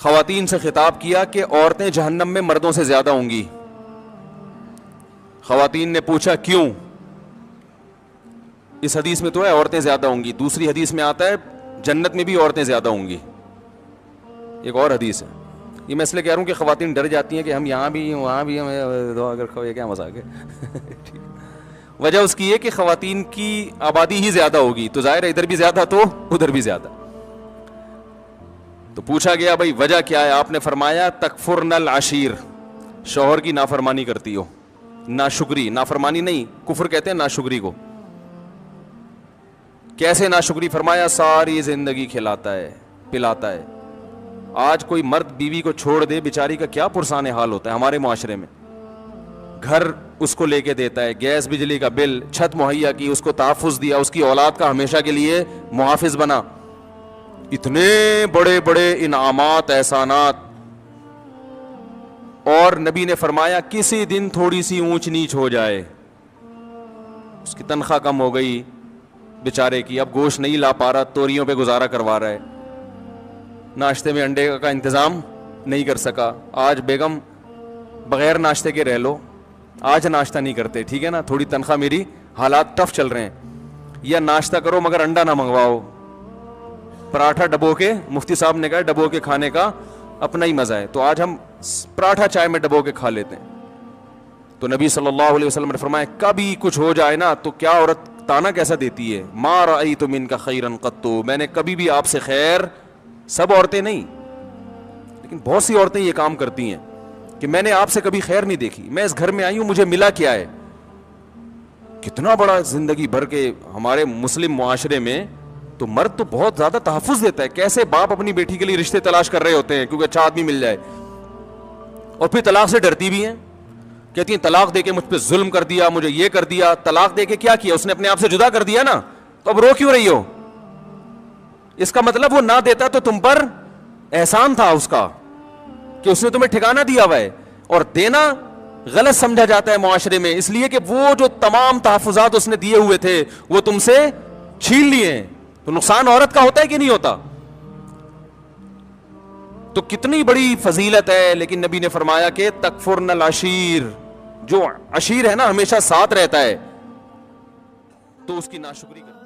خواتین سے خطاب کیا کہ عورتیں جہنم میں مردوں سے زیادہ ہوں گی. خواتین نے پوچھا کیوں؟ اس حدیث میں تو ہے عورتیں زیادہ ہوں گی, دوسری حدیث میں آتا ہے جنت میں بھی عورتیں زیادہ ہوں گی, ایک اور حدیث ہے. یہ میں اس لیے کہہ رہا ہوں کہ خواتین ڈر جاتی ہیں کہ ہم یہاں بھی وہاں بھی, اگر کھوئے کیا مذاق ہے. وجہ اس کی ہے کہ خواتین کی آبادی ہی زیادہ ہوگی, تو ظاہر ہے ادھر بھی زیادہ تو ادھر بھی زیادہ. تو پوچھا گیا بھائی وجہ کیا ہے؟ آپ نے فرمایا تکفرن العشیر, شوہر کی نافرمانی کرتی ہو. ناشکری, نافرمانی نہیں, کفر کہتے ہیں ناشکری کو. کیسے ناشکری؟ فرمایا ساری زندگی کھلاتا ہے پلاتا ہے. آج کوئی مرد بیوی کو چھوڑ دے, بیچاری کا کیا پرسان حال ہوتا ہے ہمارے معاشرے میں. گھر اس کو لے کے دیتا ہے, گیس بجلی کا بل, چھت مہیا کی, اس کو تحفظ دیا, اس کی اولاد کا ہمیشہ کے لیے محافظ بنا, اتنے بڑے بڑے انعامات احسانات. اور نبی نے فرمایا کسی دن تھوڑی سی اونچ نیچ ہو جائے, اس کی تنخواہ کم ہو گئی بیچارے کی, اب گوشت نہیں لا پا رہا, توریوں پہ گزارا کروا رہا ہے, ناشتے میں انڈے کا انتظام نہیں کر سکا, آج بیگم بغیر ناشتے کے رہ لو, آج ناشتہ نہیں کرتے, ٹھیک ہے نا, تھوڑی تنخواہ, میری حالات ٹف چل رہے ہیں, یا ناشتہ کرو مگر انڈا نہ منگواؤ, پراٹھا ڈبو کے, مفتی صاحب نے کہا ڈبو کے کھانے کا اپنا ہی مزہ ہے, تو آج ہم پراٹھا چائے میں ڈبو کے کھا لیتے ہیں. تو نبی صلی اللہ علیہ وسلم نے فرمایا کبھی کچھ ہو جائے نا تو کیا عورت تانا کیسا دیتی ہے, ما رأیت منک خیرا قط, میں نے کبھی بھی آپ سے خیر, سب عورتیں نہیں لیکن بہت سی عورتیں یہ کام کرتی ہیں کہ میں نے آپ سے کبھی خیر نہیں دیکھی, میں اس گھر میں آئی ہوں مجھے ملا کیا ہے. کتنا بڑا زندگی بھر کے ہمارے مسلم معاشرے میں تو مرد تو بہت زیادہ تحفظ دیتا ہے. کیسے باپ اپنی بیٹی کے لیے رشتے تلاش کر رہے ہوتے ہیں کیونکہ اچھا آدمی مل جائے, اور پھر طلاق سے ڈرتی بھی ہیں, کہتی ہیں طلاق دے کے مجھ پہ ظلم کر دیا, مجھے یہ کر دیا. طلاق دے کے کیا کیا؟ اس نے اپنے آپ سے جدا کر دیا نا, تو اب رو کیوں رہی ہو؟ اس کا مطلب وہ نہ دیتا تو تم پر احسان تھا اس کا کہ اس نے تمہیں ٹھکانہ دیا ہوا ہے. اور دینا غلط سمجھا جاتا ہے معاشرے میں, اس لیے کہ وہ جو تمام تحفظات اس نے دیے ہوئے تھے وہ تم سے چھین لیے ہیں. تو نقصان عورت کا ہوتا ہے کہ نہیں ہوتا؟ تو کتنی بڑی فضیلت ہے. لیکن نبی نے فرمایا کہ تکفرن العشیر, جو عشیر ہے نا ہمیشہ ساتھ رہتا ہے, تو اس کی ناشکری کرنا.